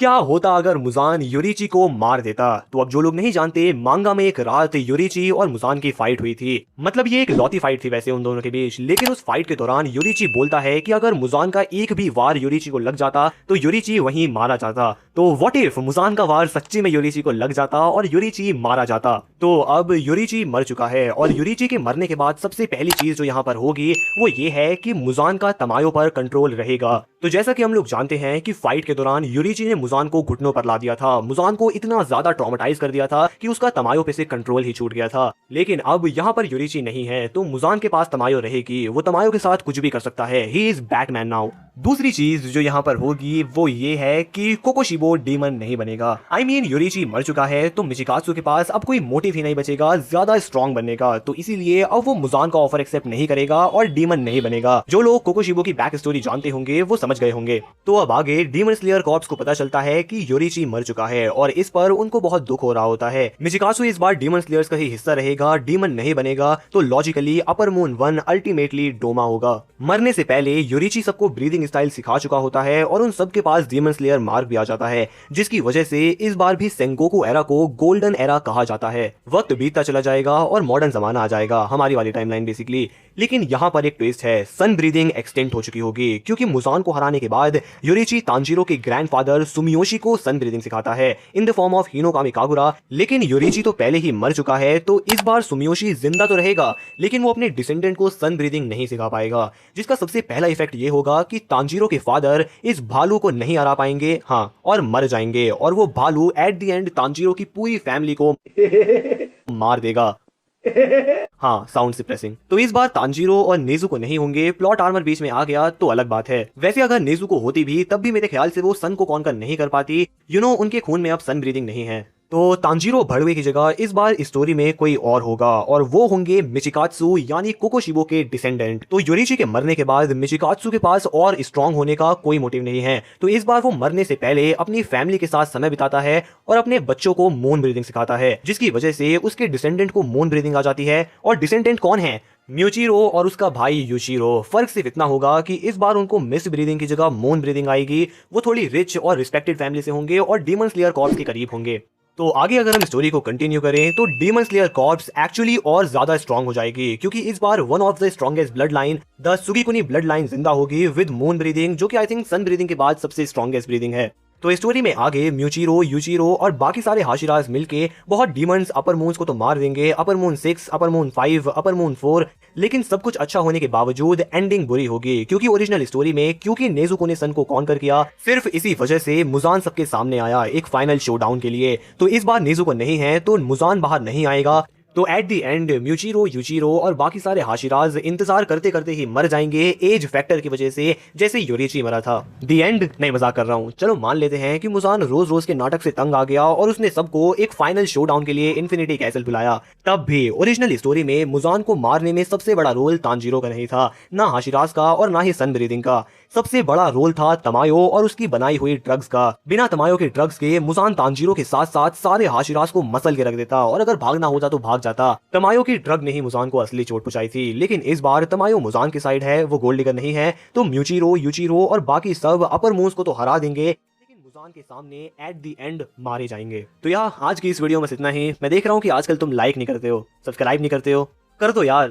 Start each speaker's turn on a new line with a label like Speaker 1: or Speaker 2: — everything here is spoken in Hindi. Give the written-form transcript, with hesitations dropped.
Speaker 1: क्या होता अगर मुजान यूरिची को मार देता? तो अब जो लोग नहीं जानते, मांगा में एक रात यूरिची और मुजान की फाइट हुई थी। मतलब ये एक लौती फाइट थी वैसे उन दोनों के बीच, लेकिन उस फाइट के दौरान यूरिची बोलता है कि अगर मुजान का एक भी वार यूरिची को लग जाता तो यूरिची वहीं मारा जाता। तो व्हाट इफ मुजान का वार सच्ची में यूरिची को लग जाता और यूरिची मारा जाता? तो अब यूरिची मर चुका है और यूरिची के मरने के बाद सबसे पहली चीज जो यहाँ पर होगी वो ये है कि मुजान का तमायो पर कंट्रोल रहेगा। तो जैसा कि हम लोग जानते हैं कि फाइट के दौरान यूरिची ने मुजान को घुटनों पर ला दिया था, मुजान को इतना ज्यादा ट्रॉमेटाइज कर दिया था कि उसका तमायो पे से कंट्रोल ही छूट गया था। लेकिन अब यहाँ पर यूरिची नहीं है तो मुजान के पास तमायो रहेगी, वो तमायो के साथ कुछ भी कर सकता है। He is Batman now. दूसरी चीज जो यहाँ पर होगी वो ये है कि कोकोशिबो डीमन नहीं बनेगा। आई मीन यूरिची मर चुका है तो मिचिकात्सु के पास अब कोई मोटिव ही नहीं बचेगा ज्यादा स्ट्रॉन्ग बनने का, तो इसीलिए अब वो मुजान का ऑफर एक्सेप्ट नहीं करेगा और डीमन नहीं बनेगा। जो लोग कोकोशिबो की बैक स्टोरी जानते होंगे वो समझ गए होंगे। तो अब आगे डीमन स्लेयर कॉर्प्स को पता चलता है कि यूरिची मर चुका है और इस पर उनको बहुत दुख हो रहा होता है। मिचिकात्सु इस बार डीमन स्लेयर्स का ही हिस्सा रहेगा, डीमन नहीं बनेगा, तो logically upper moon 1 ultimately Doma होगा। मरने से पहले यूरिची सबको ब्रीदिंग स्टाइल सिखा चुका होता है और उन सबके पास डीमन स्लेयर मार्क भी आ जाता है, जिसकी वजह से इस बार भी सेंगोकू एरा को गोल्डन एरा कहा जाता है। वक्त बीतता चला जाएगा और मॉडर्न जमाना आ जाएगा, हमारी वाली टाइमलाइन बेसिकली। लेकिन यहाँ पर एक ट्विस्ट है, सन ब्रीदिंग एक्सटेंट हो चुकी होगी क्योंकि मुजान को हराने के बाद यूरिची तांजीरो के ग्रैंडफादर सुमियोशी को सन ब्रीदिंग सिखाता है in the form of Hinokami Kagura. लेकिन यूरिची तो पहले ही मर चुका है तो इस बार सुमियोशी जिंदा तो रहेगा लेकिन वो अपने डिसेंडेंट को सन ब्रीदिंग नहीं सिखा पाएगा, जिसका सबसे पहला इफेक्ट ये होगा कि तांजीरो के फादर इस भालू को नहीं हरा पाएंगे, हाँ, और मर जाएंगे और वो भालू एट द एंड तांजीरो की पूरी फैमिली को मार देगा। हाँ, साउंड डिप्रेसिंग। तो इस बार तांजीरो और नेजुको नहीं होंगे, प्लॉट आर्मर बीच में आ गया तो अलग बात है। वैसे अगर नेजुको होती भी तब भी मेरे ख्याल से वो सन को कॉन्कर नहीं कर पाती, उनके खून में अब सन ब्रीदिंग नहीं है। तो तांजीरो भड़वे की जगह इस बार स्टोरी में कोई और होगा और वो होंगे मिचिकात्सु यानी कोकोशिबो के डिसेंडेंट। तो यूरिची के मरने के बाद मिचिकात्सु के पास और स्ट्रांग होने का कोई मोटिव नहीं है, तो इस बार वो मरने से पहले अपनी फैमिली के साथ समय बिताता है और अपने बच्चों को मून ब्रीदिंग सिखाता है, जिसकी वजह से उसके डिसेंडेंट को मून ब्रीदिंग आ जाती है। और डिसेंडेंट कौन है? म्यूचिरो और उसका भाई यूशिरो। फर्क सिर्फ इतना होगा कि इस बार उनको मिस ब्रीदिंग की जगह मून ब्रीदिंग आएगी। वो थोड़ी रिच और रिस्पेक्टेड फैमिली से होंगे और डीमन स्लेयर कॉर्प्स के करीब होंगे। तो आगे अगर हम स्टोरी को कंटिन्यू करें तो डीमन स्लेयर कॉर्प्स एक्चुअली और ज्यादा स्ट्रांग हो जाएगी क्योंकि इस बार one of the strongest blood line the Sugikuni blood line जिंदा होगी विद मून ब्रीदिंग, जो कि आई थिंक सन ब्रीदिंग के बाद सबसे स्ट्रॉन्गेस्ट ब्रीदिंग है। तो स्टोरी में आगे म्यूचिरो, यूचिरो और बाकी सारे हाशिराज मिलके बहुत डीमंस अपर मून्स को तो मार देंगे, upper moon 6, upper moon 5, upper moon 4, लेकिन सब कुछ अच्छा होने के बावजूद एंडिंग बुरी होगी क्योंकि ओरिजिनल स्टोरी में क्योंकि नेजुको ने सन को कॉन्कर किया, सिर्फ इसी वजह से मुजान सबके सामने आया एक फाइनल शोडाउन के लिए। तो इस बार नेजुको नहीं है तो मुजान बाहर नहीं आएगा। तो एट द एंड म्यूचिरो, यूचिरो और बाकी सारे हाशिराज इंतजार करते करते ही मर जाएंगे एज फैक्टर की वजह से, जैसे यूरिची मरा था। दी एंड नहीं, मजाक कर रहा हूँ। चलो मान लेते हैं कि मुजान रोज रोज के नाटक से तंग आ गया और उसने सबको एक फाइनल शोडाउन के लिए इन्फिनिटी कैसल बुलाया। तब भी ओरिजिनल स्टोरी में मुजान को मारने में सबसे बड़ा रोल तांजीरो का नहीं था, ना हाशिराज का और ना ही सन ब्रीदिंग का। सबसे बड़ा रोल था तमायो और उसकी बनाई हुई ड्रग्स का। बिना तमायो के ड्रग्स के मुजान तांजीरो के साथ साथ सारे हाशिराज को मसल के रख देता और अगर भागना होता तो भाग जाता। तमायो की ड्रग ने ही मुजान को असली चोट पहुंचाई थी, लेकिन इस बार तमायो मुजान की साइड है, वो गोल्ड डिगर नहीं है। तो म्यूचिरो, यूचिरो और बाकी सब अपर मून्स को तो हरा देंगे लेकिन मुजान के सामने एट द एंड मारे जाएंगे। तो यार आज की इस वीडियो में इतना ही। मैं देख रहा हूँ कि आजकल तुम लाइक नहीं करते हो, सब्सक्राइब नहीं करते हो, कर दो यार।